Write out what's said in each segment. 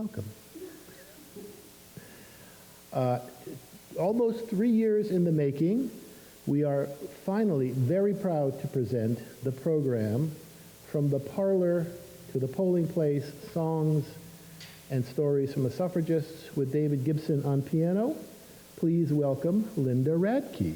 welcome. Almost 3 years in the making, we are finally very proud to present the program From the Parlor to the Polling Place, Songs and Stories from the Suffragists with David Gibson on piano. Please welcome Linda Radtke.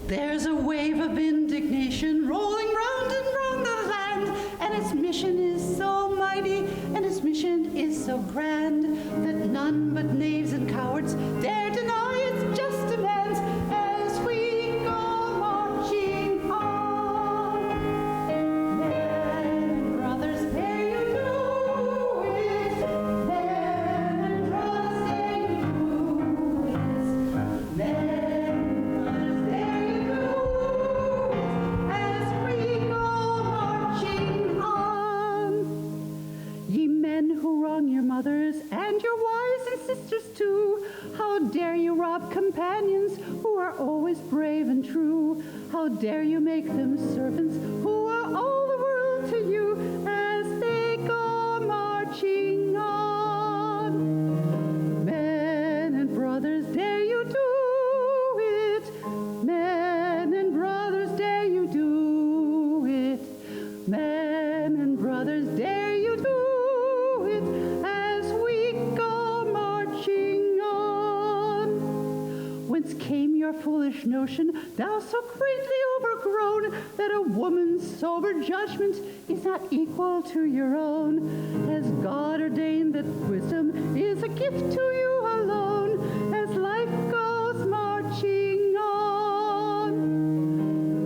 There's a wave of indignation rolling round and round the land, and its mission is so mighty, and its mission is so grand, that none but knaves and cowards dare deny its just demands as we go marching on. Men and brothers, there you do it. Men and brothers, there you do it. Men mothers and your wives and sisters too. How dare you rob companions who are always brave and true? How dare you make them servants who are all the world to you as they go marching on? Men and brothers, dare you do it? Men and brothers, dare you do it? Men and brothers, dare you do it? Whence came your foolish notion, thou so greatly overgrown, that a woman's sober judgment is not equal to your own? Has God ordained that wisdom is a gift to you alone, as life goes marching on?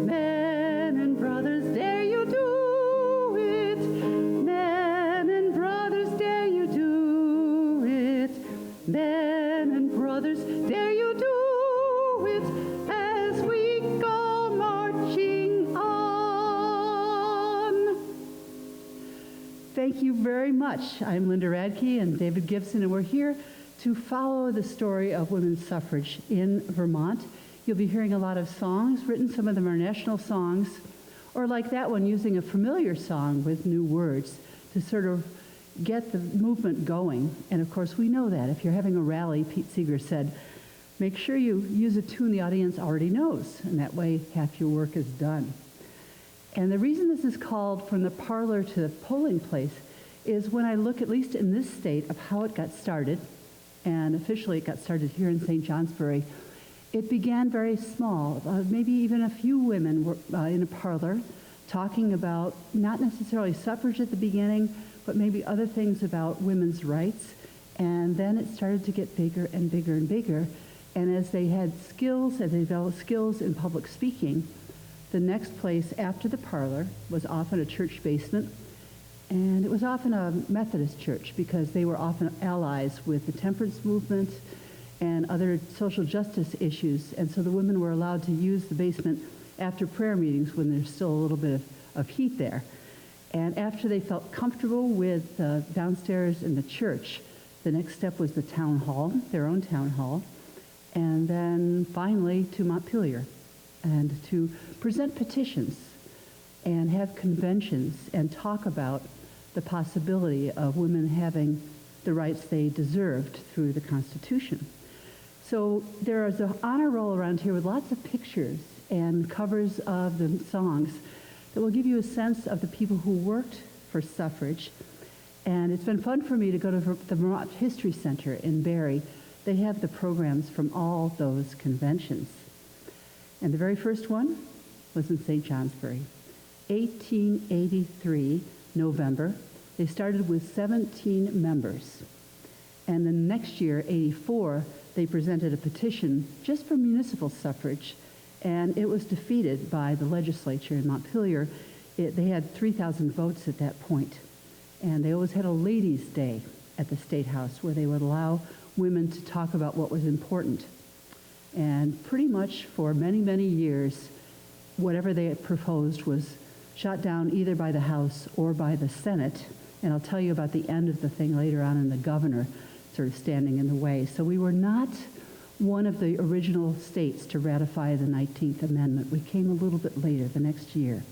Men and brothers, dare you do it? Men and brothers, dare you do it? Men and brothers, dare you do it? As we go marching on. Thank you very much. I'm Linda Radtke and David Gibson, and we're here to follow the story of women's suffrage in Vermont. You'll be hearing a lot of songs written. Some of them are national songs, or like that one, using a familiar song with new words to sort of get the movement going. And of course, we know that if you're having a rally, Pete Seeger said, make sure you use a tune the audience already knows, and that way half your work is done. And the reason this is called From the Parlor to the Polling Place is when I look, at least in this state, of how it got started, and officially it got started here in St. Johnsbury, it began very small. Maybe even a few women were in a parlor talking about not necessarily suffrage at the beginning, but maybe other things about women's rights. And then it started to get bigger and bigger and bigger. And as they had skills, as they developed skills in public speaking, the next place after the parlor was often a church basement, and it was often a Methodist church because they were often allies with the temperance movement and other social justice issues. And so the women were allowed to use the basement after prayer meetings when there's still a little bit of heat there. And after they felt comfortable with downstairs in the church, the next step was the town hall, their own town hall, and then finally to Montpelier, and to present petitions and have conventions and talk about the possibility of women having the rights they deserved through the Constitution. So there is an honor roll around here with lots of pictures and covers of the songs that will give you a sense of the people who worked for suffrage. And it's been fun for me to go to the Vermont History Center in Barrie. They have the programs from all those conventions. And the very first one was in St. Johnsbury. 1883, November. They started with 17 members. And the next year, 84, they presented a petition just for municipal suffrage, and it was defeated by the legislature in Montpelier. They had 3,000 votes at that point. And they always had a ladies' day at the State House where they would allow women to talk about what was important. And pretty much for many, many years, whatever they had proposed was shot down either by the House or by the Senate. And I'll tell you about the end of the thing later on, and the governor sort of standing in the way. So we were not one of the original states to ratify the 19th Amendment. We came a little bit later, the next year.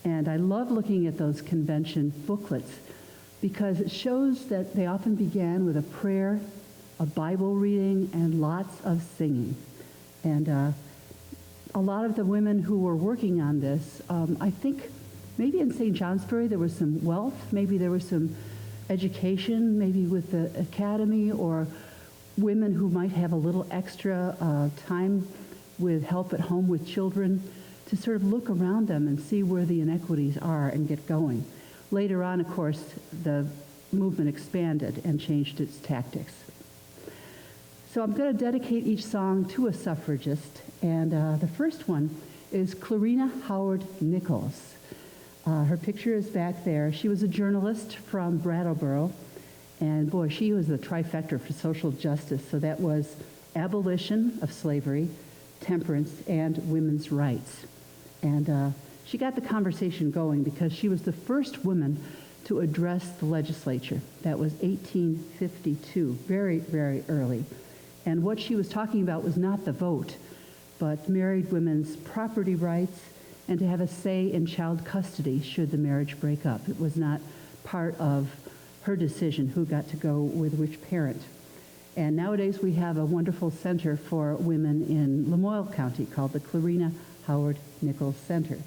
And I love looking at those convention booklets because it shows that they often began with a prayer, a Bible reading, and lots of singing. And a lot of the women who were working on this, I think maybe in St. Johnsbury there was some wealth, maybe there was some education, maybe with the academy, or women who might have a little extra time with help at home with children to sort of look around them and see where the inequities are and get going. Later on, of course, the movement expanded and changed its tactics. So I'm going to dedicate each song to a suffragist, and the first one is Clarina Howard Nichols. Her picture is back there. She was a journalist from Brattleboro, and boy, she was the trifecta for social justice. So that was abolition of slavery, temperance, and women's rights. And she got the conversation going because she was the first woman to address the legislature. That was 1852, very, very early. And what she was talking about was not the vote, but married women's property rights and to have a say in child custody should the marriage break up. It was not part of her decision who got to go with which parent. And nowadays we have a wonderful center for women in Lamoille County called the Clarina Howard Nichols Center.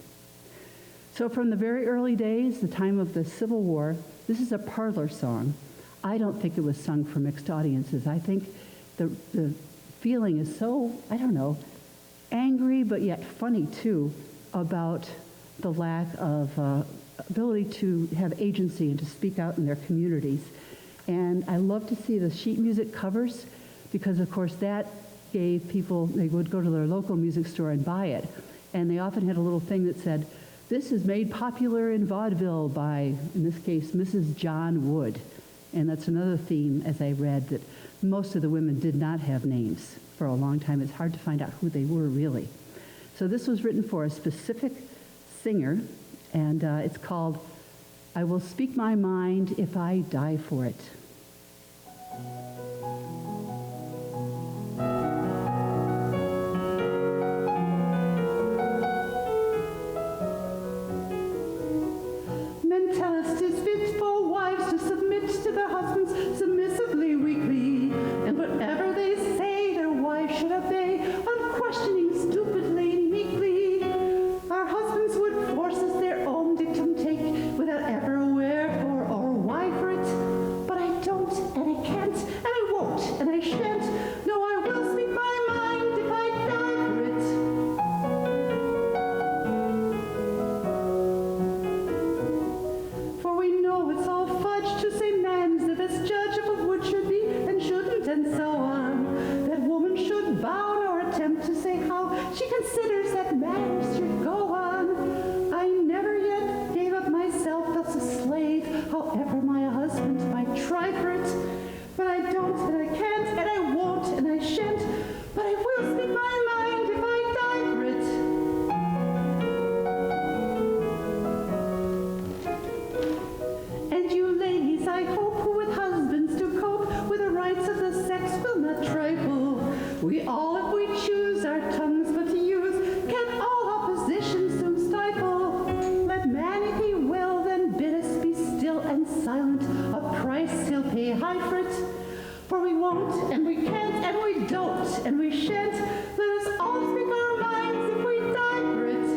So from the very early days, the time of the Civil War, this is a parlor song. I don't think it was sung for mixed audiences. I think the feeling is so, I don't know, angry but yet funny too about the lack of ability to have agency and to speak out in their communities. And I love to see the sheet music covers because, of course, that gave people, they would go to their local music store and buy it. And they often had a little thing that said, "This is made popular in vaudeville by," in this case, Mrs. John Wood. And that's another theme, as I read, that most of the women did not have names for a long time. It's hard to find out who they were really. So this was written for a specific singer, and it's called "I Will Speak My Mind If I Die for It." Men tell us 'tis fit for wives to submit to their husbands submissively, weakly, and whatever they say their wives should obey, unquestioning, stupidly, meekly. Our husbands would force us their own dictum take, without ever a wherefore or why for it. But I don't, and I can't, and I won't, and I shan't. No, I will speak my mind if I die for it. For we know it's all fudge to say man's the best judge of what would should be and shouldn't, and so on. That woman should bow nor attempt to say how she considers that matters should go on. I never yet gave up myself thus a slave, however my husband might try for it. But I don't, and I can't, and I won't, and I shan't. But I will speak my mind if I die for it. And you ladies, I hope, who with husbands do cope with the rights of the sex will not trifle. We all, if we choose our tongues but to use, can all opposition soon stifle. Let man, if he will, then bid us be still and silent. A price he'll pay high for it. For we won't, and we can't, and we don't, and we shan't. Let us all speak our minds if we die for it.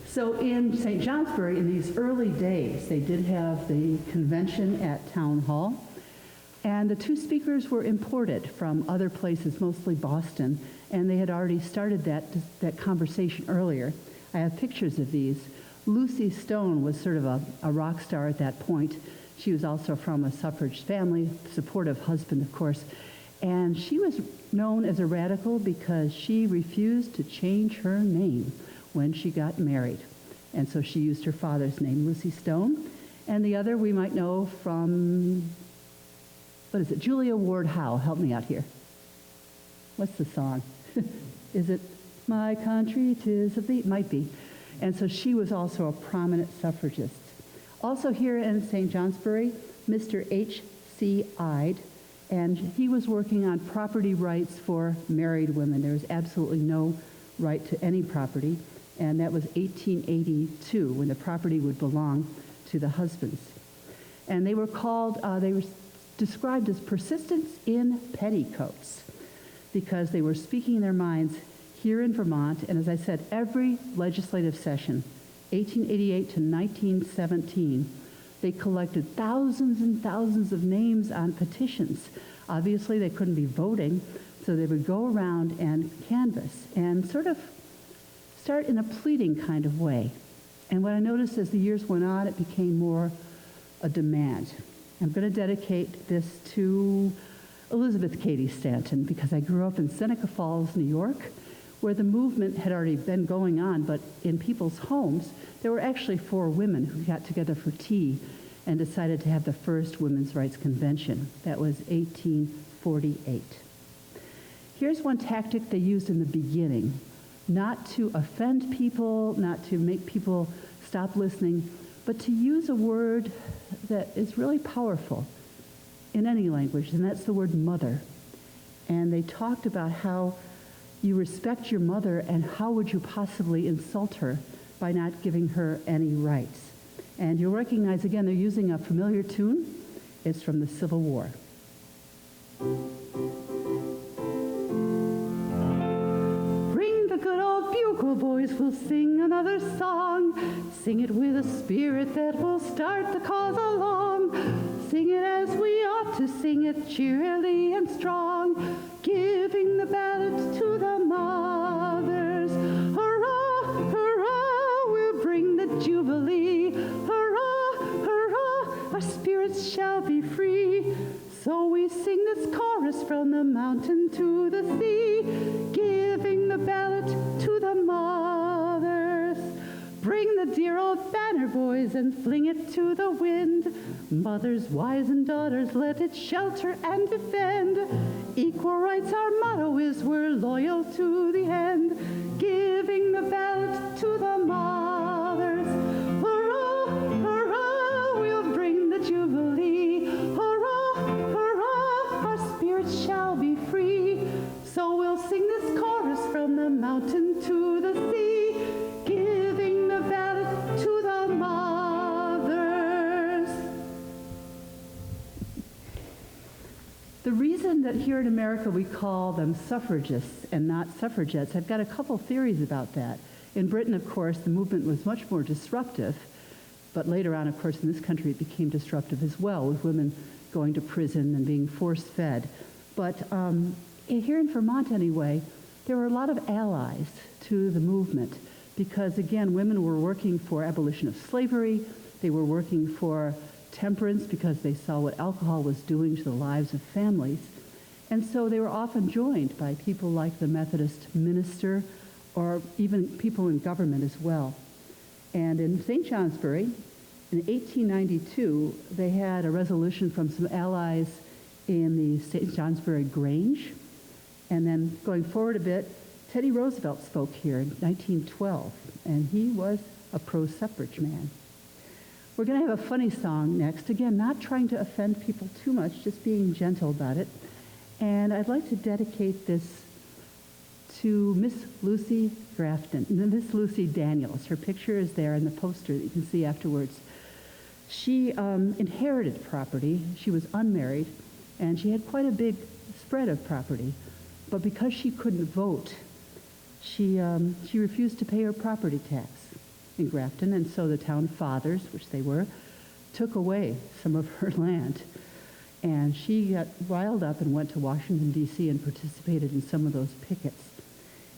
So in St. Johnsbury, in these early days, they did have the convention at Town Hall, and the two speakers were imported from other places, mostly Boston, and they had already started that conversation earlier. I have pictures of these. Lucy Stone was sort of a rock star at that point. She was also from a suffrage family, supportive husband, of course, and she was known as a radical because she refused to change her name when she got married. And so she used her father's name, Lucy Stone. And the other we might know from, what is it, Julia Ward Howe. Help me out here. What's the song? Is it "My Country 'Tis of Thee"? It might be. And so she was also a prominent suffragist. Also here in St. Johnsbury, Mr. H.C. Ide, and he was working on property rights for married women. There was absolutely no right to any property, and that was 1882 when the property would belong to the husbands. And they were described as persistence in petticoats because they were speaking their minds here in Vermont. And as I said, every legislative session, 1888 to 1917, they collected thousands and thousands of names on petitions. Obviously, they couldn't be voting, so they would go around and canvass and sort of start in a pleading kind of way. And what I noticed as the years went on, it became more a demand. I'm going to dedicate this to Elizabeth Cady Stanton because I grew up in Seneca Falls, New York, where the movement had already been going on, but in people's homes, there were actually 4 women who got together for tea and decided to have the first Women's Rights Convention. That was 1848. Here's one tactic they used in the beginning, not to offend people, not to make people stop listening, but to use a word that is really powerful in any language, and that's the word mother. And they talked about how you respect your mother and how would you possibly insult her by not giving her any rights. And you'll recognize, again, they're using a familiar tune. It's from the Civil War. Bring the good old bugle, boys, we'll sing another song. Sing it with a spirit that will start the cause along. Sing it as we ought to sing it, cheerily and strong, giving the ballot to the mothers. Hurrah, hurrah, we'll bring the jubilee. Hurrah, hurrah, our spirits shall be free. So we sing this chorus from the mountain to the sea, giving the ballot to the mothers. Bring the dear old banner, boys, and fling it to the wind. Mothers, wives, and daughters, let it shelter and defend. Equal rights, our motto is, we're loyal to the end, giving the ballot to the mothers. Hurrah, hurrah, we'll bring the jubilee. Hurrah, hurrah, our spirits shall be free. So we'll sing this chorus from the mountain to the sea, giving the ballot to the mothers. The reason that here in America we call them suffragists and not suffragettes, I've got a couple theories about that. In Britain, of course, the movement was much more disruptive, but later on, of course, in this country it became disruptive as well, with women going to prison and being force-fed. But here in Vermont anyway, there were a lot of allies to the movement because, again, women were working for abolition of slavery, they were working for temperance because they saw what alcohol was doing to the lives of families. And so they were often joined by people like the Methodist minister or even people in government as well. And in St. Johnsbury, in 1892, they had a resolution from some allies in the St. Johnsbury Grange. And then going forward a bit, Teddy Roosevelt spoke here in 1912, and he was a pro-suffrage man. We're going to have a funny song next. Again, not trying to offend people too much, just being gentle about it. And I'd like to dedicate this to Miss Lucy Grafton, Miss Lucy Daniels. Her picture is there in the poster that you can see afterwards. She inherited property. She was unmarried, and she had quite a big spread of property. But because she couldn't vote, she refused to pay her property tax in Grafton, and so the town fathers, which they were, took away some of her land. And she got riled up and went to Washington, D.C. and participated in some of those pickets.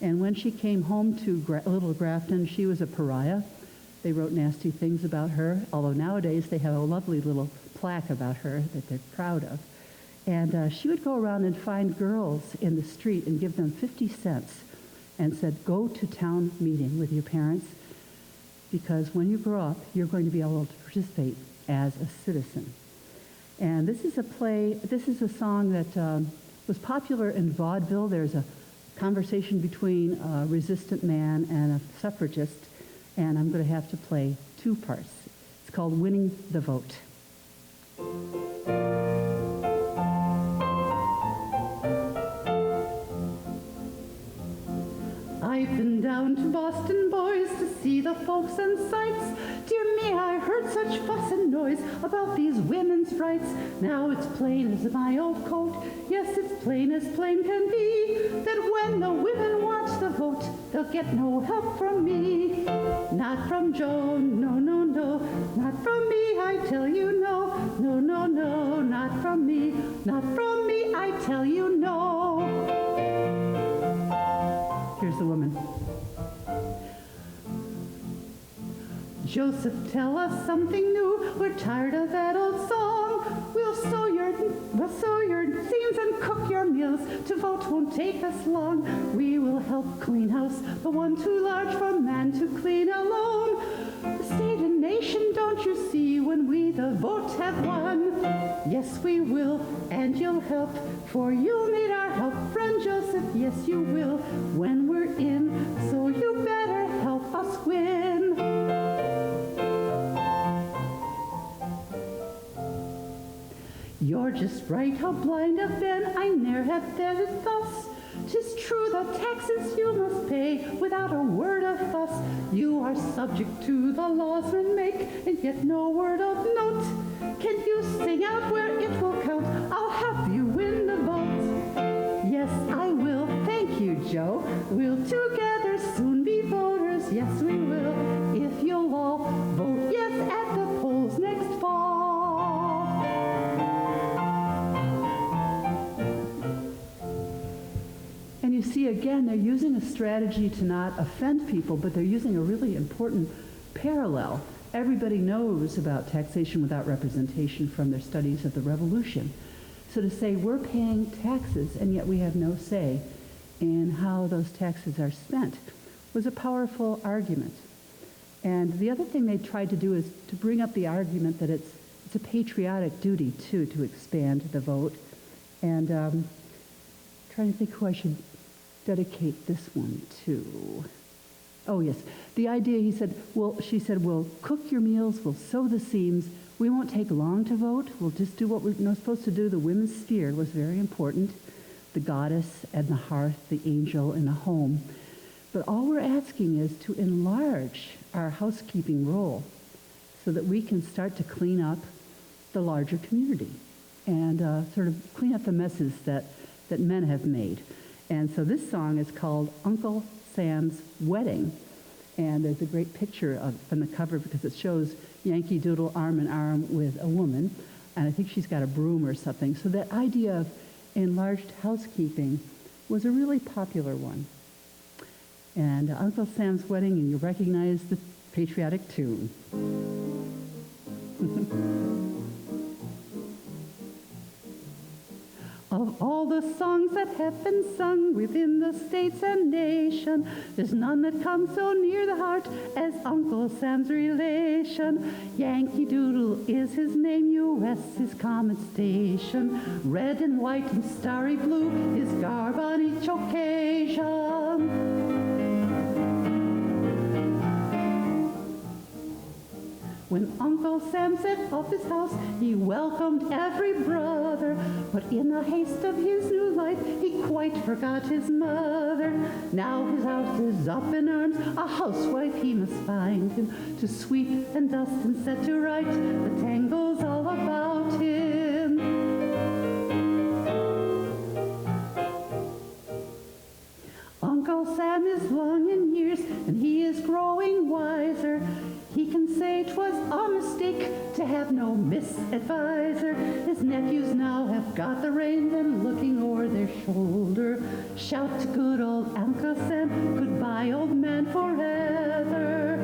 And when she came home to Little Grafton, she was a pariah. They wrote nasty things about her, although nowadays they have a lovely little plaque about her that they're proud of. And she would go around and find girls in the street and give them 50 cents and said, go to town meeting with your parents, because when you grow up, you're going to be able to participate as a citizen. And this is a song that was popular in vaudeville. There's a conversation between a resistant man and a suffragist, and I'm going to have to play 2 parts. It's called Winning the Vote. I've been down to Boston, boys, to see the folks and sights. Dear me, I heard such fuss and noise about these women's rights. Now it's plain as my old coat, yes, it's plain as plain can be, that when the women want the vote, they'll get no help from me. Not from Joe, no, no, no, not from me, I tell you no. No, no, no, not from me, I tell you no. Here's the woman. Joseph, tell us something new. We're tired of that old song. We'll sow your seams and cook your meals. To vote won't take us long. We will help clean house, the one too large for man to clean alone. The state and nation, don't you see, when we the vote have won? Yes, we will, and you'll help, for you'll need our help, friend Joseph. Yes, you will, when we're in, so you better help us win. You're just right, how blind I've been, I ne'er have said it thus. 'Tis true the taxes you must pay without a word of fuss. You are subject to the laws men make, and yet no word of note. Can you sing out where it will count? I'll have you win the vote. Yes, I will, thank you, Joe. We'll together soon be voters, yes we will, if you'll all vote yes at the polls next fall. And you see, again, they're using a strategy to not offend people, but they're using a really important parallel. Everybody knows about taxation without representation from their studies of the Revolution. So to say we're paying taxes and yet we have no say in how those taxes are spent was a powerful argument. And the other thing they tried to do is to bring up the argument that it's a patriotic duty, too, to expand the vote. And trying to think who I should dedicate this one to. Oh, yes. The idea, she said, we'll cook your meals, we'll sew the seams. We won't take long to vote. We'll just do what we're supposed to do. The women's sphere was very important. The goddess and the hearth, the angel in the home. But all we're asking is to enlarge our housekeeping role so that we can start to clean up the larger community and sort of clean up the messes that men have made. And so this song is called Uncle Sam's Wedding. And there's a great picture from the cover because it shows Yankee Doodle arm in arm with a woman. And I think she's got a broom or something. So that idea of enlarged housekeeping was a really popular one. And Uncle Sam's Wedding, and you recognize the patriotic tune. Of all the songs that have been sung within the states and nation, there's none that comes so near the heart as Uncle Sam's relation. Yankee Doodle is his name, U.S. his comet station. Red and white and starry blue, his garb on each occasion. When Uncle Sam set up his house, he welcomed every brother. But in the haste of his new life, he quite forgot his mother. Now his house is up in arms, a housewife he must find him to sweep and dust and set to right the tangles all about him. Uncle Sam is long in years, and he is growing wiser. He can say 'twas a mistake to have no misadvisor. His nephews now have got the reins and looking o'er their shoulder shout to good old Uncle Sam, goodbye old man forever.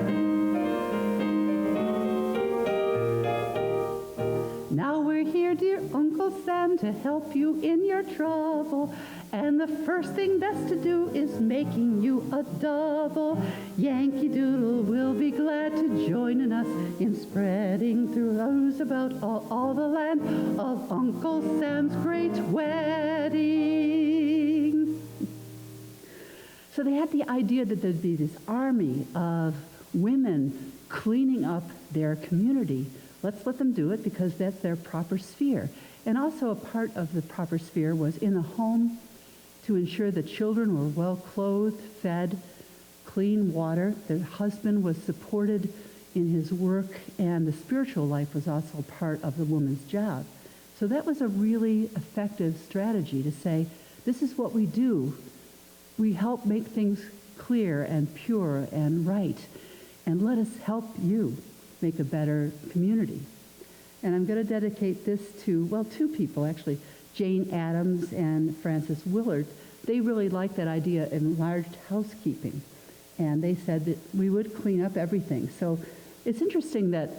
Now we're here, dear Uncle Sam, to help you in your trouble. And the first thing best to do is making you a double. Yankee Doodle will be glad to join in us in spreading through news about all the land of Uncle Sam's great wedding. So they had the idea that there'd be this army of women cleaning up their community. Let's let them do it because that's their proper sphere. And also a part of the proper sphere was in the home to ensure that children were well clothed, fed, clean water. Their husband was supported in his work, and the spiritual life was also part of the woman's job. So that was a really effective strategy to say, this is what we do. We help make things clear and pure and right, and let us help you make a better community. And I'm going to dedicate this to, well, two people actually, Jane Addams and Frances Willard. They really liked that idea of enlarged housekeeping. And they said that we would clean up everything. So it's interesting that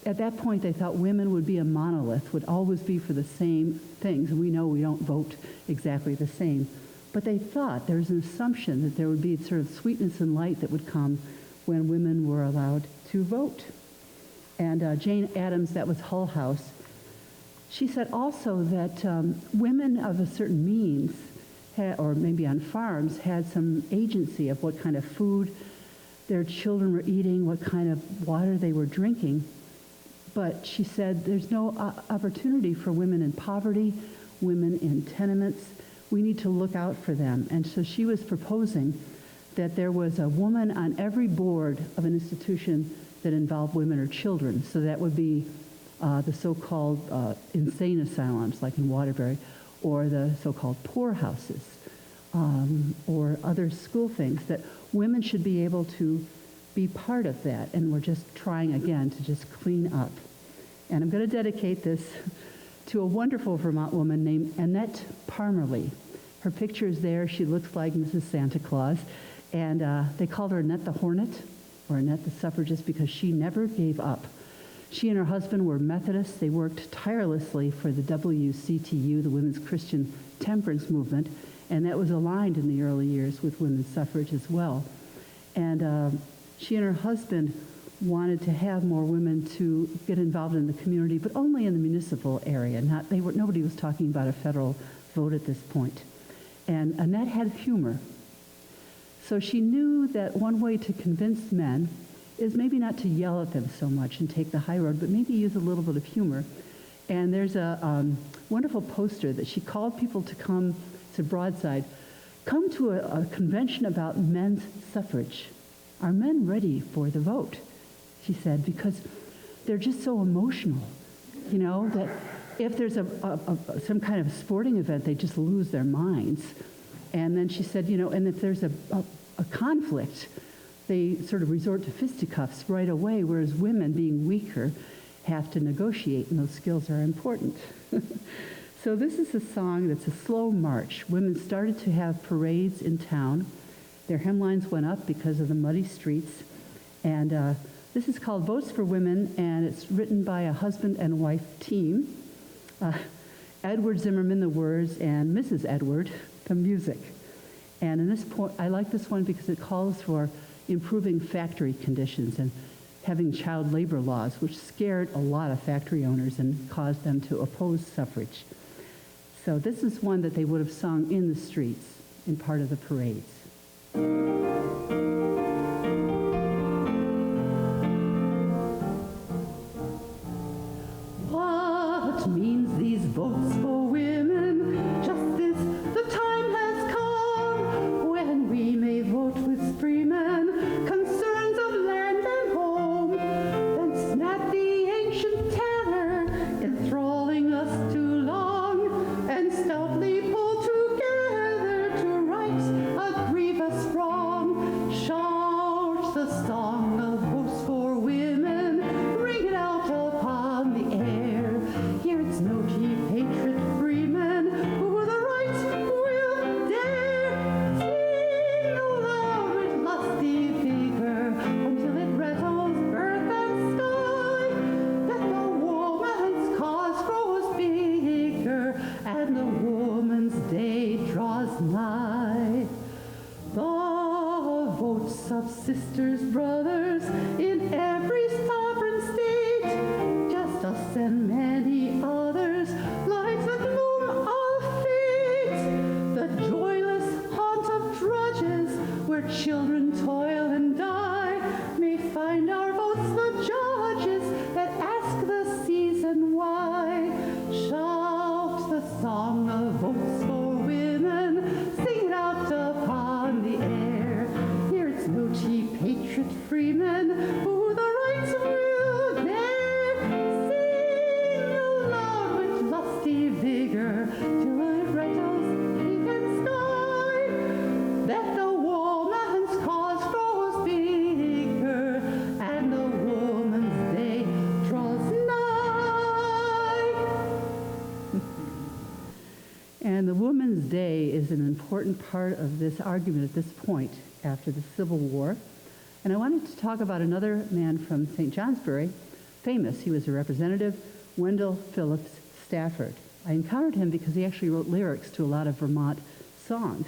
at that point they thought women would be a monolith, would always be for the same things. And we know we don't vote exactly the same. But they thought there was an assumption that there would be sort of sweetness and light that would come when women were allowed to vote. And Jane Addams, that was Hull House, she said also that women of a certain means, or maybe on farms, had some agency of what kind of food their children were eating, what kind of water they were drinking. But she said there's no opportunity for women in poverty, women in tenements. We need to look out for them. And so she was proposing that there was a woman on every board of an institution that involved women or children. So that would be the so-called insane asylums, like in Waterbury, or the so-called poorhouses, or other school things, that women should be able to be part of that. And we're just trying, again, to just clean up. And I'm going to dedicate this to a wonderful Vermont woman named Annette Parmalee. Her picture is there. She looks like Mrs. Santa Claus. And they called her Annette the Hornet, or Annette the Suffragist, because she never gave up. She and her husband were Methodists. They worked tirelessly for the WCTU, the Women's Christian Temperance Movement, and that was aligned in the early years with women's suffrage as well. And she and her husband wanted to have more women to get involved in the community, but only in the municipal area. Nobody was talking about a federal vote at this point. And Annette had humor. So she knew that one way to convince men is maybe not to yell at them so much and take the high road, but maybe use a little bit of humor. And there's a wonderful poster that she called people to come to Broadside. Come to a convention about men's suffrage. Are men ready for the vote? She said, because they're just so emotional, you know, that if there's some kind of sporting event, they just lose their minds. And then she said, you know, and if there's a conflict, they sort of resort to fisticuffs right away, whereas women, being weaker, have to negotiate, and those skills are important. So this is a song that's a slow march. Women started to have parades in town. Their hemlines went up because of the muddy streets. And this is called Votes for Women, and it's written by a husband and wife team. Edward Zimmerman, the words, and Mrs. Edward, the music. And in this point, I like this one because it calls for improving factory conditions and having child labor laws, which scared a lot of factory owners and caused them to oppose suffrage. So this is one that they would have sung in the streets in part of the parades. What means these votes for women? Justice, the time has come when we may vote with free men, concerns of land and home. Then snap the ancient tether, enthralling us too long, and stoutly pull together to right a grievous wrong. Shout the song of votes for women, ring it out upon the air. Here it's note ye patriot freemen, who for the right will dare. Sing aloud with lusty vigor until it rattles earth and sky, that the woman's cause grows bigger and the woman's day draws nigh. The votes of sisters, brothers, in every sovereign state, just us and many others, lives that loom of fate, the joyless haunt of drudges, where children toil and die, may find free men who the rights will dare sing aloud with lusty vigor to a rattles peak and sky, that the woman's cause grows bigger and the woman's day draws nigh. And the Woman's Day is an important part of this argument at this point after the Civil War. And I wanted to talk about another man from St. Johnsbury, famous. He was a representative, Wendell Phillips Stafford. I encountered him because he actually wrote lyrics to a lot of Vermont songs.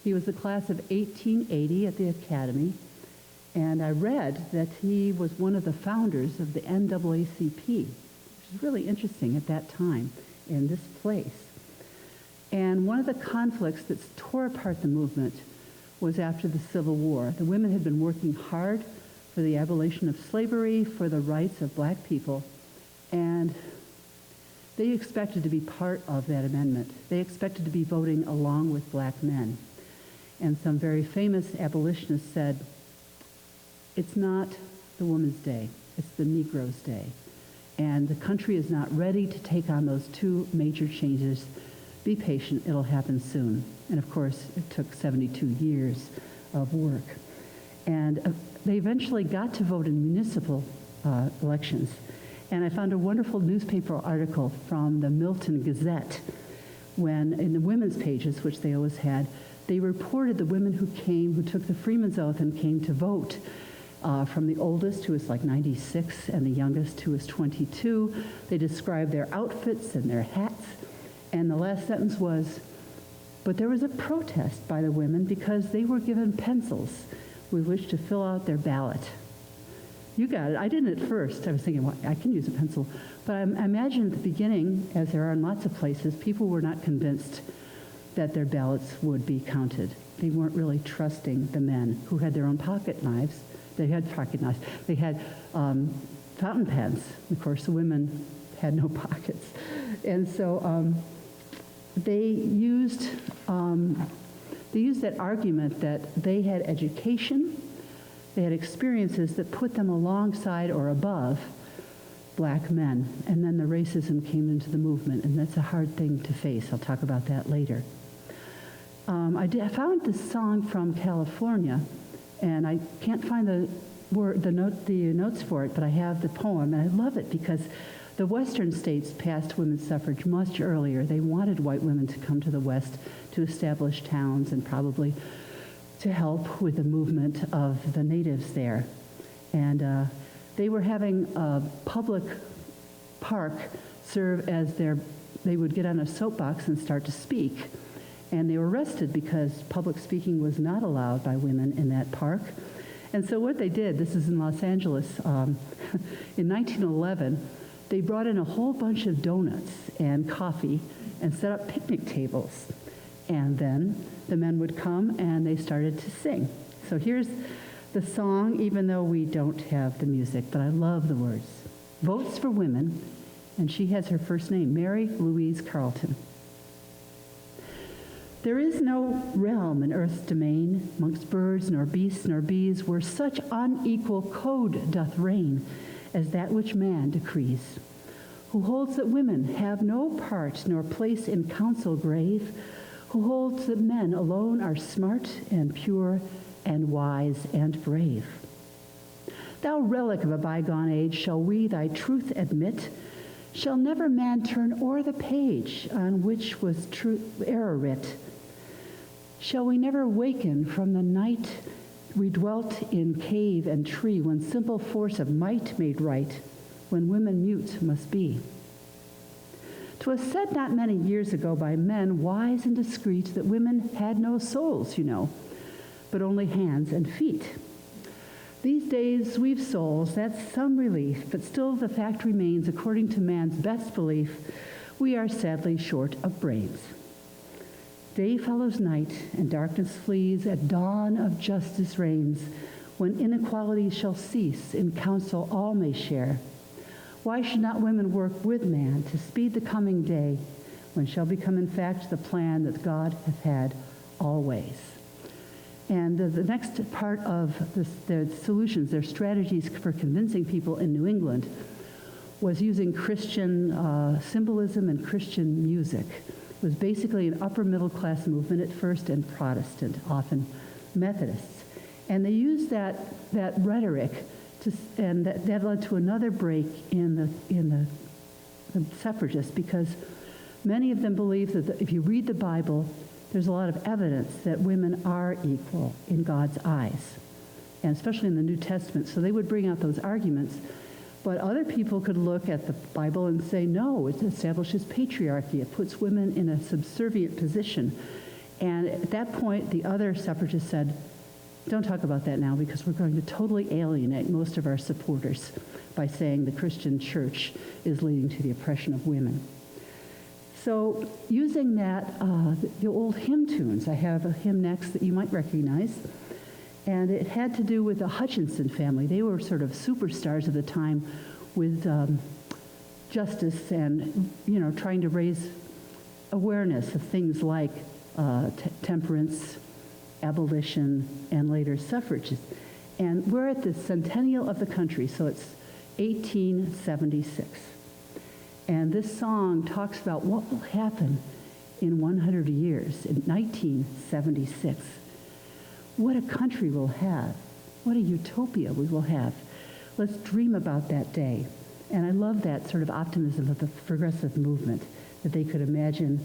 He was the class of 1880 at the Academy, and I read that he was one of the founders of the NAACP, which is really interesting at that time in this place. And one of the conflicts that tore apart the movement was after the Civil War. The women had been working hard for the abolition of slavery, for the rights of black people, and they expected to be part of that amendment. They expected to be voting along with black men. And some very famous abolitionists said, it's not the Woman's Day, it's the Negro's Day. And the country is not ready to take on those two major changes. Be patient, it'll happen soon. And of course, it took 72 years of work. And they eventually got to vote in municipal elections. And I found a wonderful newspaper article from the Milton Gazette when, in the women's pages, which they always had, they reported the women who came, who took the Freeman's Oath and came to vote, from the oldest, who was like 96, and the youngest, who was 22. They described their outfits and their hats. And the last sentence was, but there was a protest by the women because they were given pencils with which to fill out their ballot. You got it. I didn't at first. I was thinking, well, I can use a pencil. But I imagine at the beginning, as there are in lots of places, people were not convinced that their ballots would be counted. They weren't really trusting the men who had their own pocket knives. They had pocket knives. They had fountain pens. Of course, the women had no pockets. And so they used that argument that they had education, they had experiences that put them alongside or above black men. And then the racism came into the movement, and that's a hard thing to face. I'll talk about that later. I found this song from California, and I can't find the notes for it, but I have the poem, and I love it because the Western states passed women's suffrage much earlier. They wanted white women to come to the West to establish towns and probably to help with the movement of the natives there. And they were having a public park serve as they would get on a soapbox and start to speak. And they were arrested because public speaking was not allowed by women in that park. And so what they did, this is in Los Angeles, in 1911, they brought in a whole bunch of donuts and coffee and set up picnic tables. And then the men would come and they started to sing. So here's the song, even though we don't have the music, but I love the words. Votes for Women, and she has her first name, Mary Louise Carleton. There is no realm in earth's domain, 'mongst birds, nor beasts, nor bees, where such unequal code doth reign as that which man decrees, who holds that women have no part nor place in council grave, who holds that men alone are smart and pure and wise and brave. Thou relic of a bygone age, shall we thy truth admit? Shall never man turn o'er the page on which was error writ? Shall we never waken from the night we dwelt in cave and tree, when simple force of might made right, when women mute must be? 'Twas said not many years ago by men wise and discreet that women had no souls, you know, but only hands and feet. These days we've souls, that's some relief, but still the fact remains, according to man's best belief, we are sadly short of brains. Day follows night, and darkness flees, at dawn of justice reigns, when inequality shall cease, in council all may share. Why should not women work with man to speed the coming day, when shall become in fact the plan that God hath had always? And the next part of their solutions, their strategies for convincing people in New England, was using Christian symbolism and Christian music. It was basically an upper middle class movement at first, and Protestant, often Methodists. And they used that rhetoric, and that led to another break in the suffragists, because many of them believe that if you read the Bible, there's a lot of evidence that women are equal in God's eyes, and especially in the New Testament. So they would bring out those arguments. But other people could look at the Bible and say, no, it establishes patriarchy. It puts women in a subservient position. And at that point, the other suffragists said, don't talk about that now, because we're going to totally alienate most of our supporters by saying the Christian church is leading to the oppression of women. So using that, the old hymn tunes, I have a hymn next that you might recognize. And it had to do with the Hutchinson family. They were sort of superstars of the time with justice and, trying to raise awareness of things like temperance, abolition, and later suffrages. And we're at the centennial of the country, so it's 1876. And this song talks about what will happen in 100 years, in 1976. What a country we'll have. What a utopia we will have. Let's dream about that day. And I love that sort of optimism of the progressive movement, that they could imagine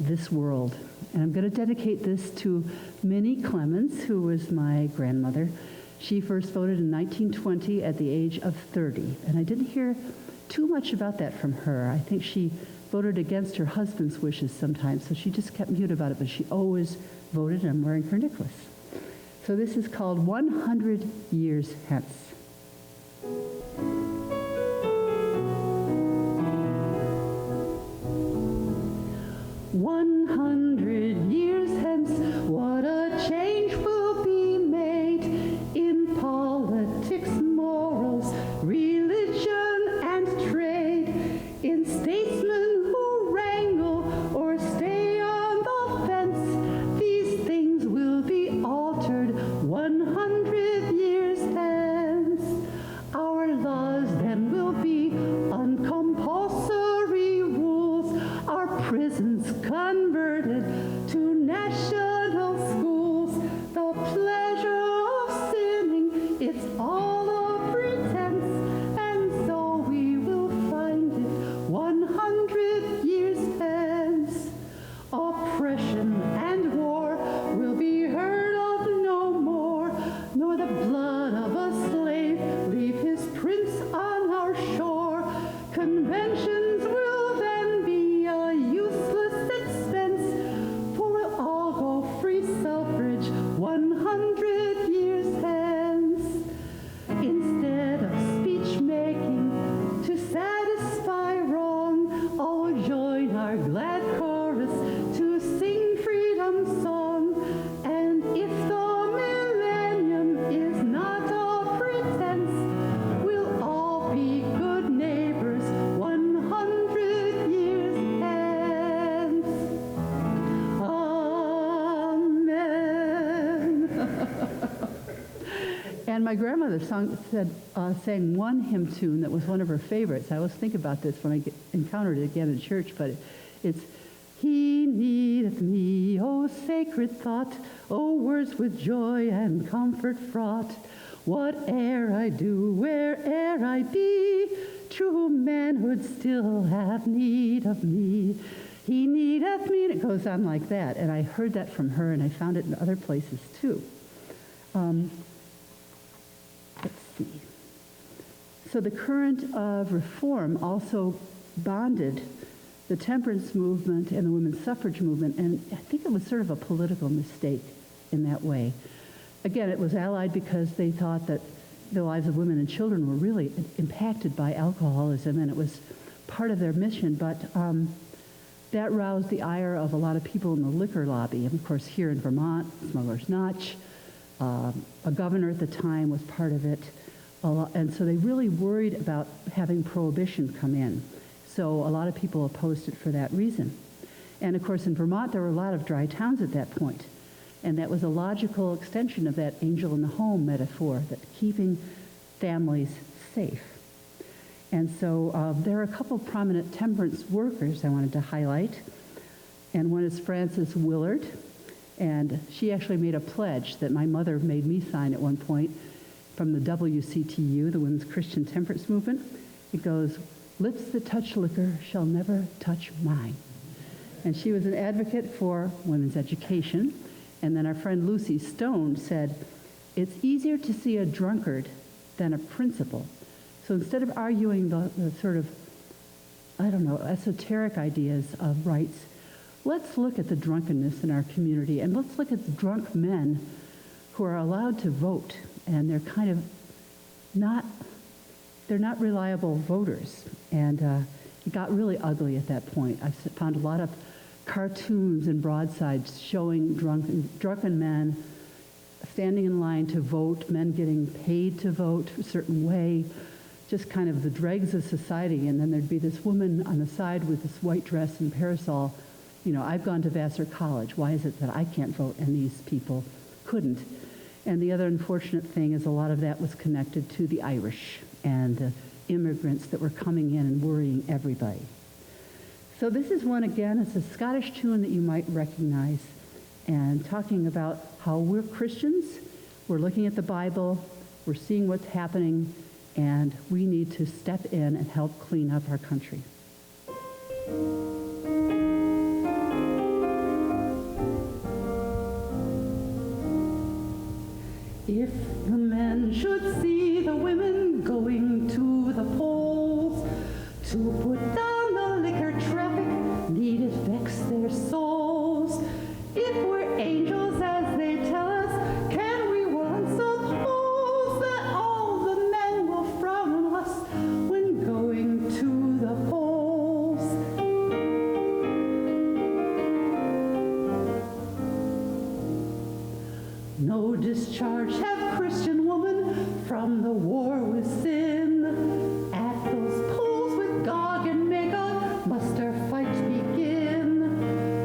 this world. And I'm going to dedicate this to Minnie Clemens, who was my grandmother. She first voted in 1920 at the age of 30. And I didn't hear too much about that from her. I think she voted against her husband's wishes sometimes, so she just kept mute about it, but she always voted, and I'm wearing her necklace. So this is called 100 Years Hence. 100 years hence, what a change will be made in politics, morals, religion, and trade, in statesmen who wrangle or stay on the fence. These things will be altered 100 years hence. Our laws then will be uncompulsory rules, our prisons converted to national schools. The pleasure of sinning, it's all a pretense, and so we will find it 100 years hence. Oppression and war will be heard of no more, nor the blood of a slave leave his prints on our shore. Conventions will then be a useless expense, for we'll all go free suffrage 100 years hence. Instead of speech making to satisfy wrong, all join our glad chorus to sing freedom song. And if the millennium is not a pretense, we'll all be good neighbors 100 years hence. Amen. And my grandmother sang one hymn tune that was one of her favorites. I always think about this when I encountered it again in church, but it's, He needeth me, O sacred thought, O words with joy and comfort fraught. Whate'er I do, where'er I be, true manhood still have need of me. He needeth me, and it goes on like that. And I heard that from her, and I found it in other places too. Let's see. So the current of reform also bonded the temperance movement and the women's suffrage movement, and I think it was sort of a political mistake in that way. Again, it was allied because they thought that the lives of women and children were really impacted by alcoholism, and it was part of their mission, but that roused the ire of a lot of people in the liquor lobby. And of course, here in Vermont, Smuggler's Notch, a governor at the time was part of it, and so they really worried about having prohibition come in. So a lot of people opposed it for that reason. And of course, in Vermont, there were a lot of dry towns at that point. And that was a logical extension of that angel in the home metaphor, that keeping families safe. And so there are a couple prominent temperance workers I wanted to highlight. And one is Frances Willard. And she actually made a pledge that my mother made me sign at one point from the WCTU, the Women's Christian Temperance Movement. It goes, "Lips that touch liquor shall never touch mine." And she was an advocate for women's education. And then our friend Lucy Stone said, "It's easier to see a drunkard than a principal." So instead of arguing the sort of, esoteric ideas of rights, let's look at the drunkenness in our community, and let's look at the drunk men who are allowed to vote, and they're kind of not reliable voters. And it got really ugly at that point. I found a lot of cartoons and broadsides showing drunken men standing in line to vote, men getting paid to vote a certain way, just kind of the dregs of society. And then there'd be this woman on the side with this white dress and parasol. I've gone to Vassar College. Why is it that I can't vote and these people couldn't? And the other unfortunate thing is a lot of that was connected to the Irish and the immigrants that were coming in and worrying everybody. So this is one, again, it's a Scottish tune that you might recognize, and talking about how we're Christians, we're looking at the Bible, we're seeing what's happening, and we need to step in and help clean up our country. If the men should see the women going to the polls to put down the liquor traffic, need it vex their souls. If we're angels as they tell us, can we once suppose that all the men will frown on us when going to the polls? No discharge have Christian woman from the war with sin. At those polls with Gog and Magog must our fight begin.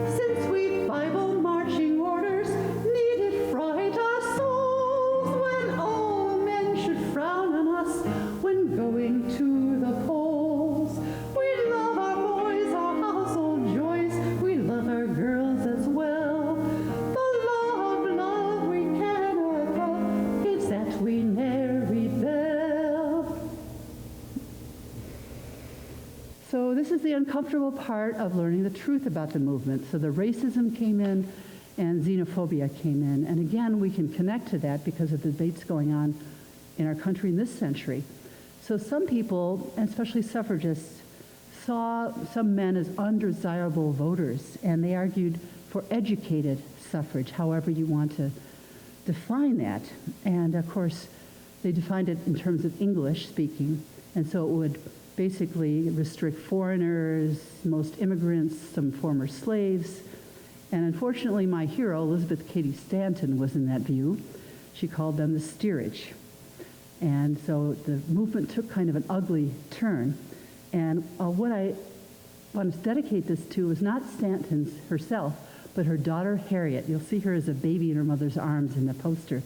Since we Bible marching orders, need it fright our souls when all men should frown on us when going to the polls. We love our boys, our household joys, we love our girls as well. The love we cannot love is that we ne'er rebel. So this is the uncomfortable part of learning the truth about the movement. So the racism came in and xenophobia came in. And again, we can connect to that because of the debates going on in our country in this century. So some people, and especially suffragists, saw some men as undesirable voters, and they argued for educated suffrage, however you want to define that. And of course, they defined it in terms of English speaking, and so it would basically restrict foreigners, most immigrants, some former slaves. And unfortunately, my hero, Elizabeth Cady Stanton, was in that view. She called them the steerage. And so the movement took kind of an ugly turn. And what I want to dedicate this to is not Stanton's herself, but her daughter, Harriet. You'll see her as a baby in her mother's arms in the poster.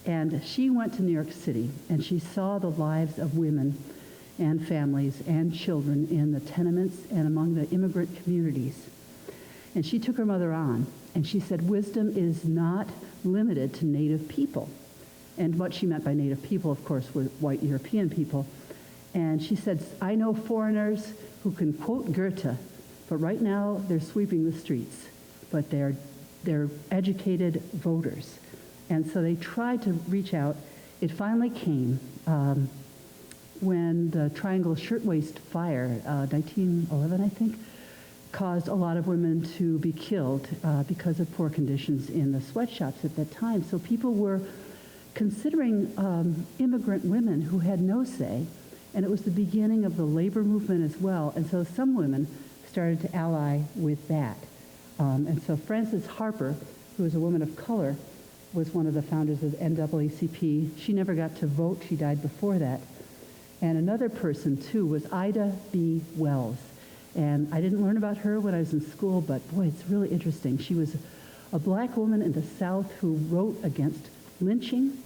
And she went to New York City, and she saw the lives of women and families and children in the tenements and among the immigrant communities. And she took her mother on, and she said, wisdom is not limited to Native people. And what she meant by Native people, of course, were white European people. And she said, I know foreigners who can quote Goethe, but right now they're sweeping the streets, but they're educated voters. And so they tried to reach out. It finally came when the Triangle Shirtwaist Fire, 1911, I think, caused a lot of women to be killed because of poor conditions in the sweatshops at that time. So people were considering immigrant women who had no say, and it was the beginning of the labor movement as well. And so some women started to ally with that. And so Frances Harper, who was a woman of color, was one of the founders of the NAACP. She never got to vote. She died before that. And another person, too, was Ida B. Wells. And I didn't learn about her when I was in school, but boy, it's really interesting. She was a black woman in the South who wrote against lynching.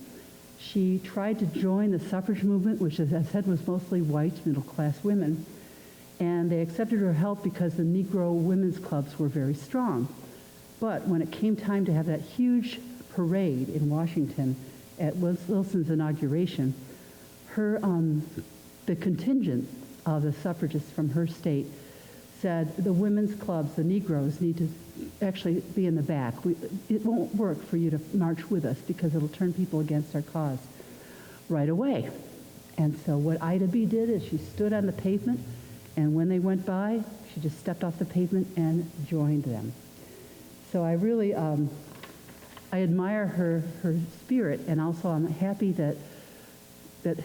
She tried to join the suffrage movement, which, as I said, was mostly white, middle-class women. And they accepted her help because the Negro women's clubs were very strong. But when it came time to have that huge parade in Washington at Wilson's inauguration, the contingent of the suffragists from her state said the women's clubs, the Negroes, need to actually be in the back. It won't work for you to march with us because it'll turn people against our cause right away. And so what Ida B. did is she stood on the pavement, and when they went by, she just stepped off the pavement and joined them. So I really, I admire her spirit, and also I'm happy that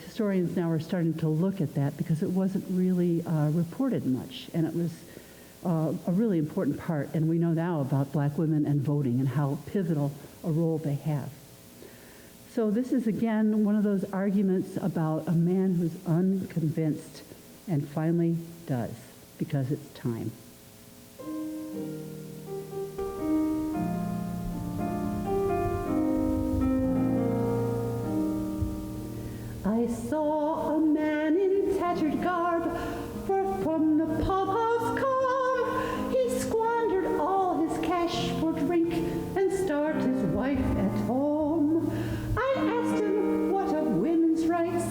historians now are starting to look at that because it wasn't really reported much, and it was a really important part. And we know now about black women and voting and how pivotal a role they have. So this is, again, one of those arguments about a man who's unconvinced and finally does, because it's time. I saw a man in tattered garb, forth from the pub house come. He squandered all his cash for drink and starved his wife at home. I asked him what of women's rights.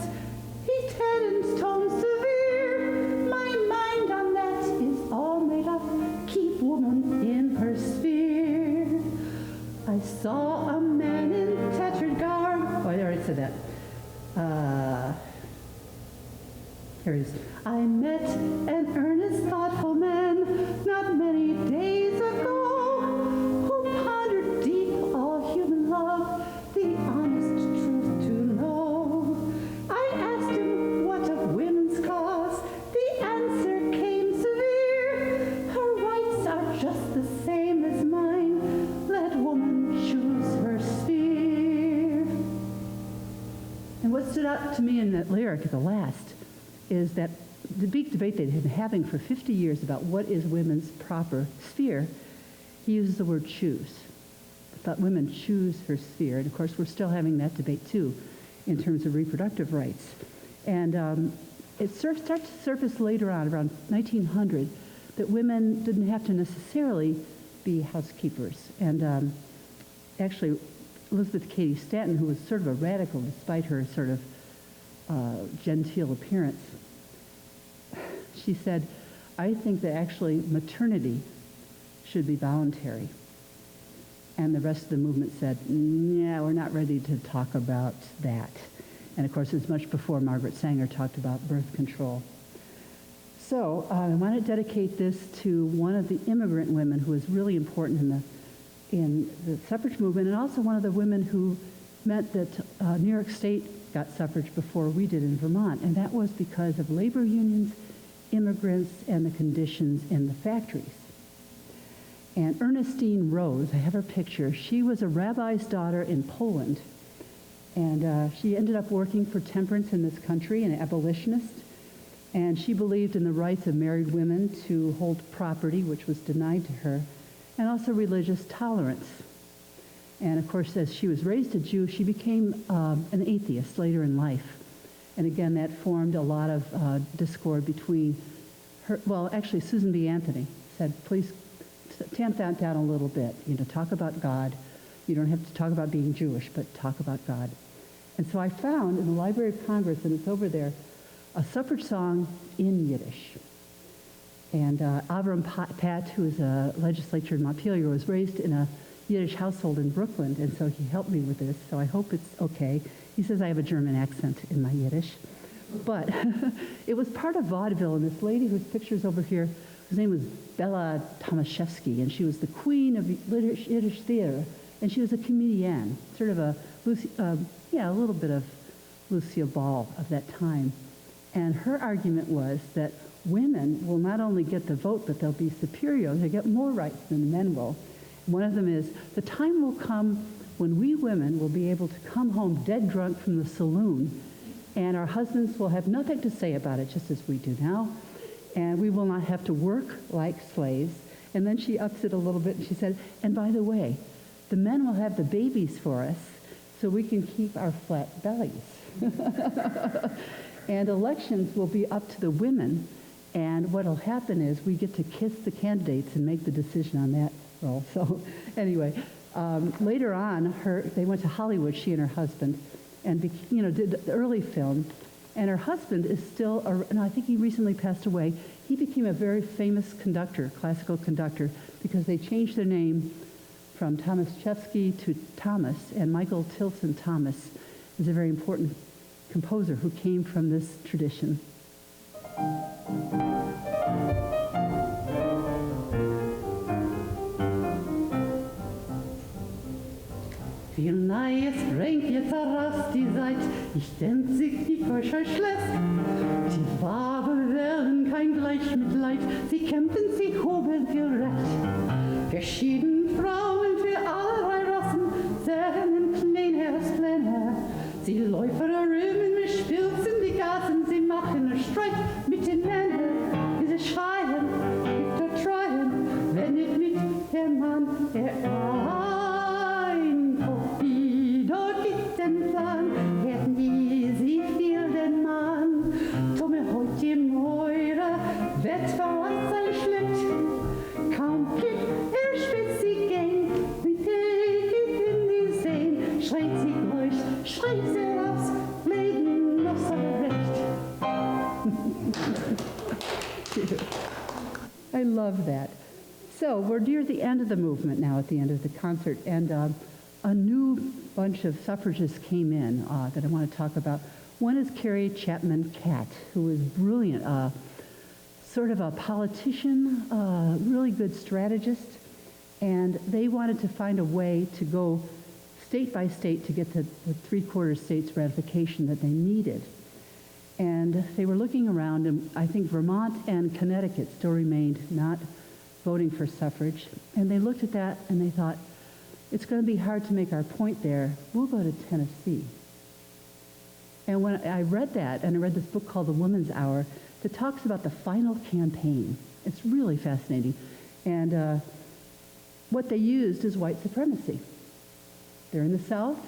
He said in tones severe, my mind on that is all made up. Keep woman in her sphere. I saw a man in tattered garb. Oh, I already said that. Here it is. I met an earnest, thoughtful man not many days ago who pondered deep all human love, the honest truth to know. I asked him what of women's cause. The answer came severe. Her rights are just the same as mine. Let woman choose her sphere. And what stood out to me in that lyric at the last is that the big debate they've been having for 50 years about what is women's proper sphere, he uses the word choose. That women choose her sphere. And of course, we're still having that debate too in terms of reproductive rights. And it starts to surface later on, around 1900, that women didn't have to necessarily be housekeepers. And actually, Elizabeth Cady Stanton, who was sort of a radical despite her sort of genteel appearance, she said, I think that actually maternity should be voluntary. And the rest of the movement said, yeah, we're not ready to talk about that. And of course, it's much before Margaret Sanger talked about birth control. So I want to dedicate this to one of the immigrant women who was really important in the suffrage movement, and also one of the women who meant that New York State got suffrage before we did in Vermont, and that was because of labor unions, immigrants, and the conditions in the factories. And Ernestine Rose, I have her picture, she was a rabbi's daughter in Poland, and she ended up working for temperance in this country, an abolitionist, and she believed in the rights of married women to hold property, which was denied to her, and also religious tolerance. And of course, as she was raised a Jew, she became an atheist later in life. And again, that formed a lot of discord between her, well, actually, Susan B. Anthony said, please tamp that down a little bit. You know, talk about God. You don't have to talk about being Jewish, but talk about God. And so I found in the Library of Congress, and it's over there, a suffrage song in Yiddish. And Avram Pat, who is a legislator in Montpelier, was raised in a Yiddish household in Brooklyn, and so he helped me with this, so I hope it's okay. He says I have a German accent in my Yiddish. But it was part of vaudeville, and this lady whose picture's over here, her name was Bella Tomaszewski, and she was the queen of Yiddish theater, and she was a comedienne, sort of a little bit of Lucille Ball of that time. And her argument was that women will not only get the vote, but they'll be superior. They'll get more rights than men will. One of them is, the time will come when we women will be able to come home dead drunk from the saloon, and our husbands will have nothing to say about it, just as we do now, and we will not have to work like slaves. And then she ups it a little bit, and she said, and by the way, the men will have the babies for us so we can keep our flat bellies. And elections will be up to the women, and what will happen is we get to kiss the candidates and make the decision on that role. So anyway, later on, they went to Hollywood, she and her husband, and did the early film. And her husband is still, I think he recently passed away. He became a very famous conductor, classical conductor, because they changed their name from Thomas Chevsky to Thomas, and Michael Tilson Thomas is a very important composer who came from this tradition. Viel Neues bringt jetzt heraus die Zeit, ich denk sich die Keuschheit schläft. Die Farbe werden kein Gleich mit Leid, sie kämpfen, sie hobeln viel Recht. Verschieden Frauen für allerlei Rassen, sehen Kleinherr. Sie Läufer rühmen mit Spilzen die Gassen, sie machen Streit mit den Männern, wie sie schreien, Victor Tryon, wenn nicht mit dem Mann Kopie, dort gibt den Plan, hätten die sie viel den Mann, Tome heut die Meure, wird verlass sein Schlitt, kaum Blick, spitzt sie gehen, wie täglich in die Seen, schreit sie gleich, schreit sie raus, Leben noch so recht. I love that. So we're near the end of the movement now, at the end of the concert, and a new bunch of suffragists came in that I want to talk about. One is Carrie Chapman Catt, who is brilliant, sort of a politician, really good strategist, and they wanted to find a way to go state by state to get the three-quarter states ratification that they needed. And they were looking around, and I think Vermont and Connecticut still remained not voting for suffrage. And they looked at that and they thought, it's going to be hard to make our point there. We'll go to Tennessee. And when I read that, and I read this book called The Woman's Hour, that talks about the final campaign. It's really fascinating. And what they used is white supremacy. They're in the South,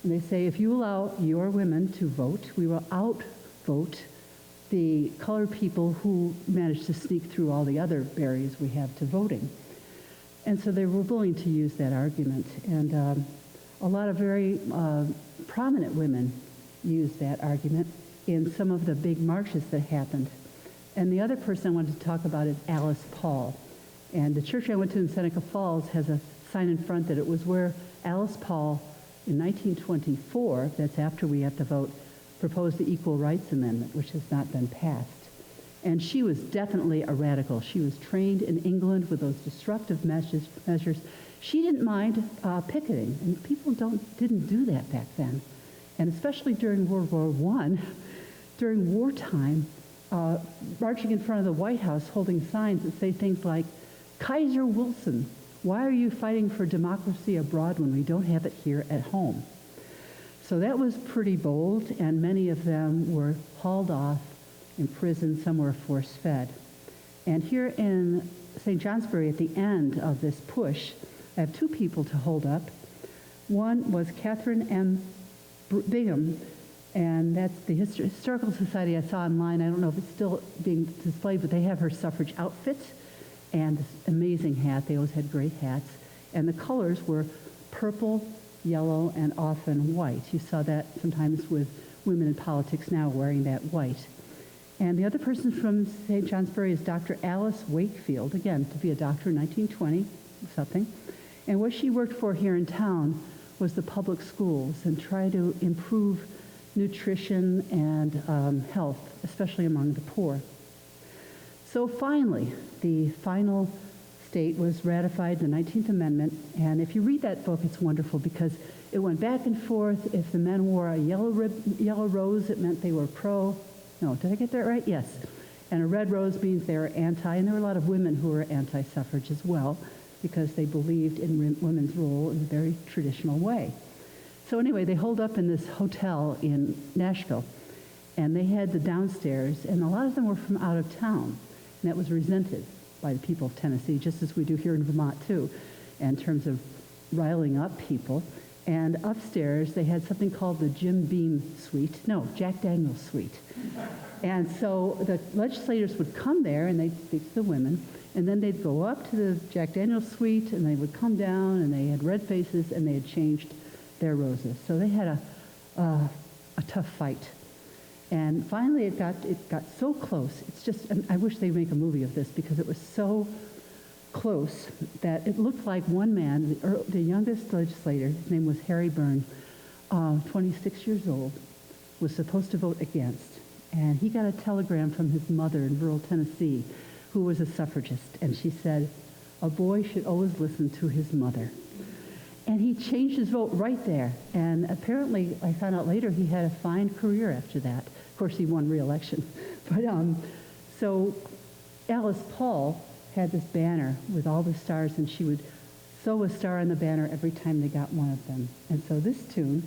and they say, if you allow your women to vote, we will outvote the colored people who managed to sneak through all the other barriers we have to voting. And so they were willing to use that argument. And a lot of very prominent women used that argument in some of the big marches that happened. And the other person I wanted to talk about is Alice Paul. And the church I went to in Seneca Falls has a sign in front that it was where Alice Paul, in 1924, that's after we have to vote, proposed the Equal Rights Amendment, which has not been passed. And she was definitely a radical. She was trained in England with those disruptive measures. She didn't mind picketing, and people didn't do that back then. And especially during World War I, during wartime, marching in front of the White House holding signs that say things like, Kaiser Wilson, why are you fighting for democracy abroad when we don't have it here at home? So that was pretty bold, and many of them were hauled off, imprisoned, some were force-fed. And here in St. Johnsbury, at the end of this push, I have two people to hold up. One was Catherine M. Bingham, and that's the Historical Society I saw online. I don't know if it's still being displayed, but they have her suffrage outfit and this amazing hat. They always had great hats. And the colors were purple, yellow, and often white. You saw that sometimes with women in politics now wearing that white. And the other person from St. Johnsbury is Dr. Alice Wakefield, again, to be a doctor in 1920 something. And what she worked for here in town was the public schools and try to improve nutrition and health, especially among the poor. So finally, the final state was ratified, the 19th Amendment, and if you read that book, it's wonderful because it went back and forth. If the men wore a yellow rose, it meant they were pro. No, did I get that right? Yes. And a red rose means they were anti, and there were a lot of women who were anti-suffrage as well because they believed in women's role in a very traditional way. So anyway, they holed up in this hotel in Nashville, and they had the downstairs, and a lot of them were from out of town, and that was resented by the people of Tennessee, just as we do here in Vermont too, in terms of, riling up people. And upstairs, they had something called the Jim Beam Suite. No, Jack Daniels Suite. And so the legislators would come there, and they'd speak to the women, and then they'd go up to the Jack Daniels Suite, and they would come down, and they had red faces, and they had changed their roses. So they had a tough fight. And finally, it got so close. It's just, I wish they'd make a movie of this, because it was so close that it looked like one man, the youngest legislator, his name was Harry Byrne, 26 years old, was supposed to vote against. And he got a telegram from his mother in rural Tennessee, who was a suffragist. And she said, a boy should always listen to his mother. And he changed his vote right there. And apparently, I found out later, he had a fine career after that. Of course, he won re-election. But so Alice Paul had this banner with all the stars, and she would sew a star on the banner every time they got one of them. And so this tune,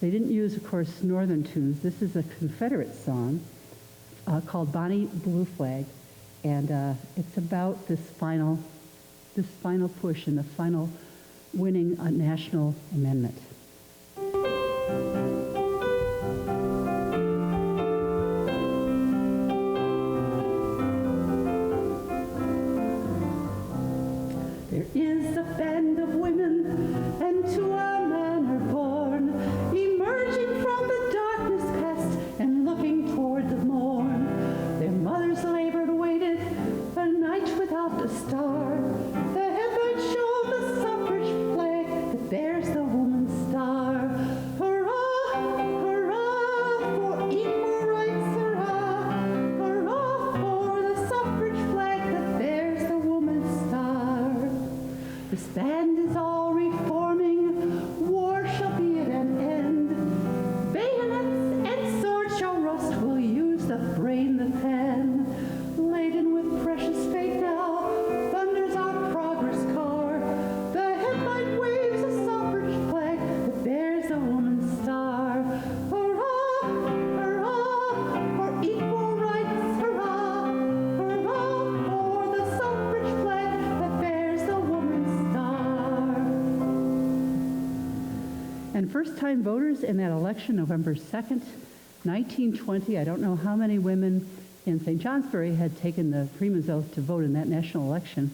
they didn't use, of course, Northern tunes. This is a Confederate song called Bonnie Blue Flag, and it's about this final push and the final winning a national amendment. There is a band of women, and to a man are born, emerging from the darkness past and looking toward the morn. Their mothers labored, waited, a night without a star. The headlights show the suffrage flag that bears the woman's star. Hurrah, hurrah, for equal rights, hurrah, hurrah, for the suffrage flag that bears the woman's star. This band is all reforming, war shall be at an end. Bayonets and swords shall rust, we'll use the brain, the pen. Laden with precious faith now, thunders our progress car. The headlight waves a suffrage flag that bears the woman's star. Hurrah, hurrah, for equal rights, hurrah, hurrah, for the suffrage flag that bears the woman's star. And first-time voters in that election, November 2nd, 1920, I don't know how many women in St. Johnsbury had taken the Freeman's Oath to vote in that national election.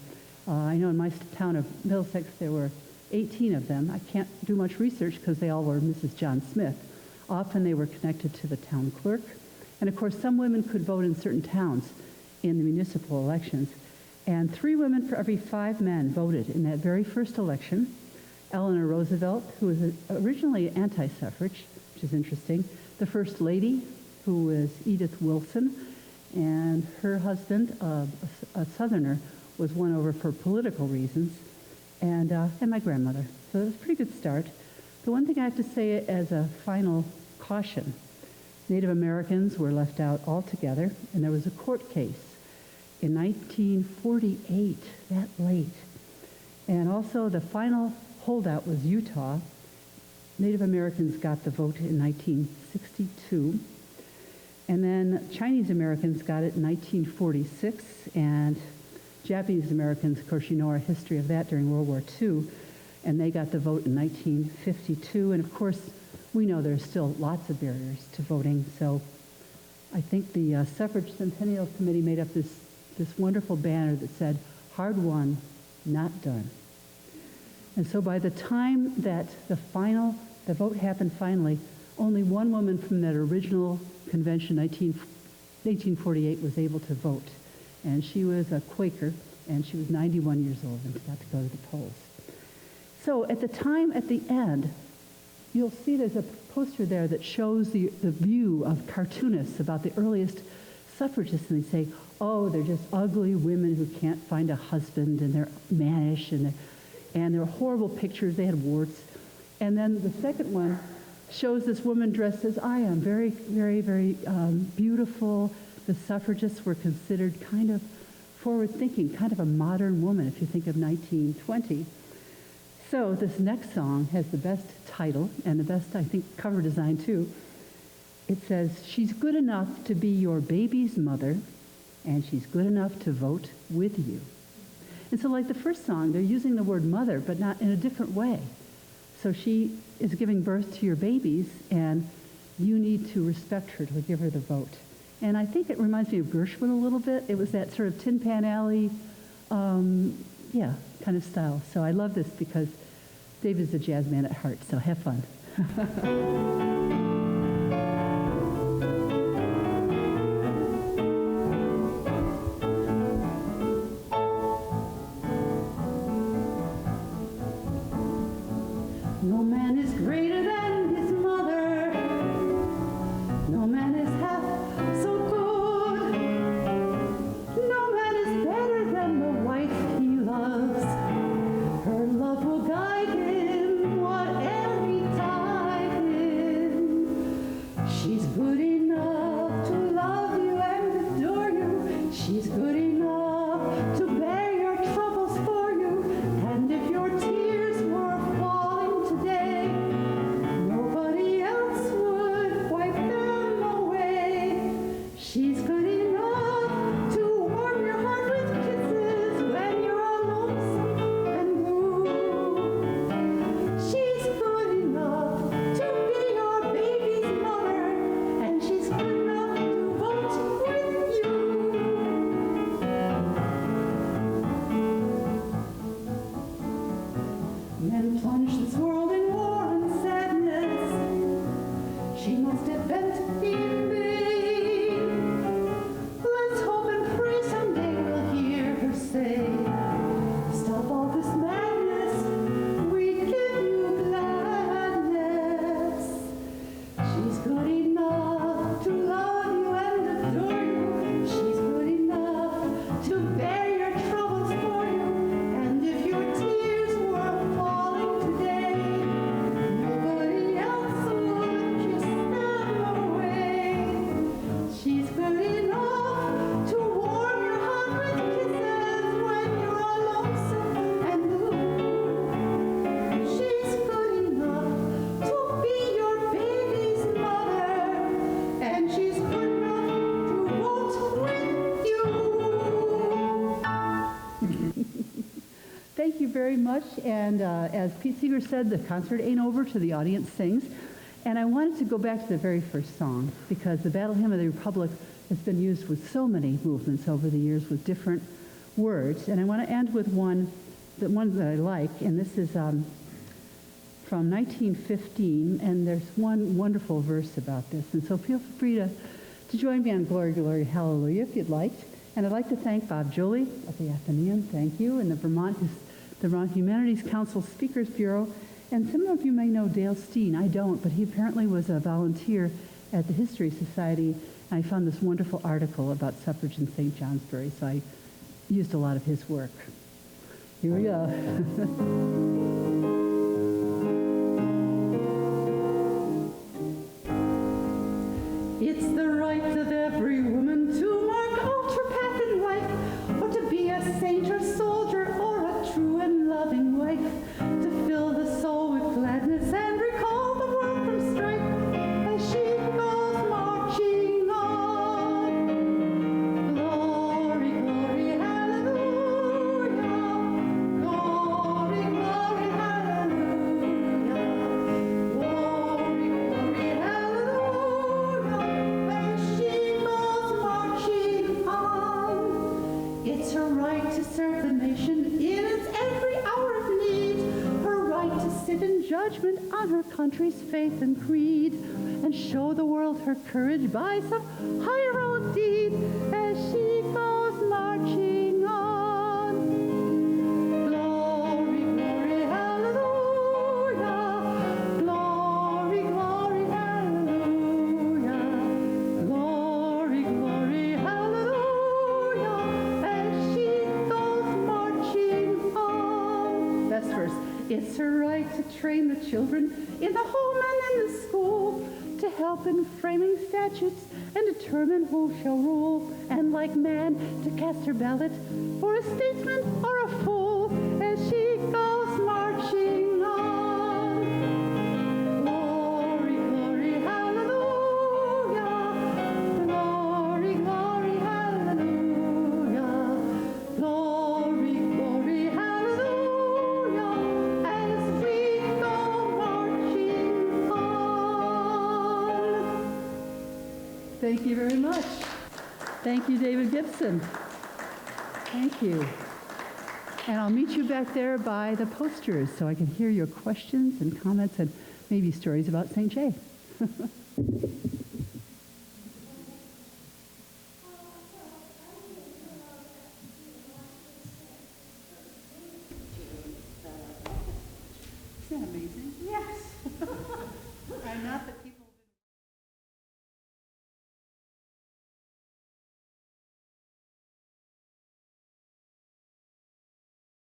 I know in my town of Middlesex there were 18 of them. I can't do much research because they all were Mrs. John Smith. Often they were connected to the town clerk. And of course some women could vote in certain towns in the municipal elections. And 3 women for every 5 men voted in that very first election. Eleanor Roosevelt, who was originally anti-suffrage, which is interesting. The First Lady, who was Edith Wilson, and her husband, a Southerner, was won over for political reasons, and my grandmother. So it was a pretty good start. The one thing I have to say as a final caution, Native Americans were left out altogether, and there was a court case in 1948, that late. And also the final holdout was Utah. Native Americans got the vote in 1962. And then Chinese Americans got it in 1946, and Japanese Americans, of course, you know our history of that during World War II, and they got the vote in 1952. And of course, we know there's still lots of barriers to voting, so I think the Suffrage Centennial Committee made up this wonderful banner that said, hard won, not done. And so by the time that the vote happened finally, only one woman from that original convention, 1848, was able to vote. And she was a Quaker, and she was 91 years old and got to go to the polls. So at the time, at the end, you'll see there's a poster there that shows the view of cartoonists about the earliest suffragists, and they say, oh, they're just ugly women who can't find a husband, and they're mannish, and they're horrible pictures. They had warts. And then the second one shows this woman dressed as I am, very, very, very beautiful. The suffragists were considered kind of forward-thinking, kind of a modern woman, if you think of 1920. So this next song has the best title and the best, I think, cover design, too. It says, she's good enough to be your baby's mother, and she's good enough to vote with you. And so like the first song, they're using the word mother, but not in a different way. So she is giving birth to your babies, and you need to respect her to give her the vote. And I think it reminds me of Gershwin a little bit. It was that sort of Tin Pan Alley, kind of style. So I love this because David's a jazz man at heart, so have fun. No man is greater than his mother. No man is half so good. No man is better than the wife he loves. Her love will guide him whatever he dive in. She's good enough to love you and adore you. She's good enough to bear your troubles for you. And if your tears were falling today, nobody else would wipe them away. She's good enough to warm your heart with kisses when you're all lonesome and blue. She's good enough to be your baby's mother, and she's good enough to vote with you. Men plunge this world in war and sadness. She must have bent in vain. Let's hope and pray someday we'll hear her say, stop all this madness, we give you gladness. She's good enough to love you and adore you. She's good enough to bear your troubles for you. And if your tears were falling today, nobody else would kiss them away. She's good enough to warm your heart with kisses when you're all lonesome and blue. She's good enough to be your baby's mother, and she's good enough to vote with you. Thank you very much. And as Pete Seeger said, the concert ain't over till the audience sings. And I wanted to go back to the very first song because the Battle Hymn of the Republic has been used with so many movements over the years with different words. And I want to end with one that I like, and this is from 1915, and there's one wonderful verse about this. And so feel free to join me on Glory, Glory, Hallelujah if you'd like. And I'd like to thank Bob Jolie of the Athenaeum, thank you, and the Vermont Humanities Council Speakers Bureau. And some of you may know Dale Steen. I don't, but he apparently was a volunteer at the History Society. And I found this wonderful article about suffrage in St. Johnsbury, so I used a lot of his work. Here we go. It's the right of every woman to mark out her path in life, or to be a saint or soldier or a true and loving wife, to fill the soul with gladness and recall the world from strife as she goes marching on. Glory, glory, hallelujah. Glory, glory, hallelujah. Glory, glory, hallelujah. As she goes marching on. It's her right to serve the nation in its every hour of need, her right to sit in judgment on her country's faith and creed, and show the world her courage by some heroic deed as she goes marching on. Glory, glory, hallelujah. Glory, glory, hallelujah. Glory, glory, hallelujah. As she goes marching on. Best verse. It's her right to train the children in the home and in the school, to help in framing statutes and determine who shall rule, and like man to cast her ballot for a statesman or a fool as she goes marching on. Glory, glory, hallelujah. Glory, glory, hallelujah. Glory, glory, Thank you very much. Thank you, David Gibson. Thank you. And I'll meet you back there by the posters so I can hear your questions and comments and maybe stories about St. Jay.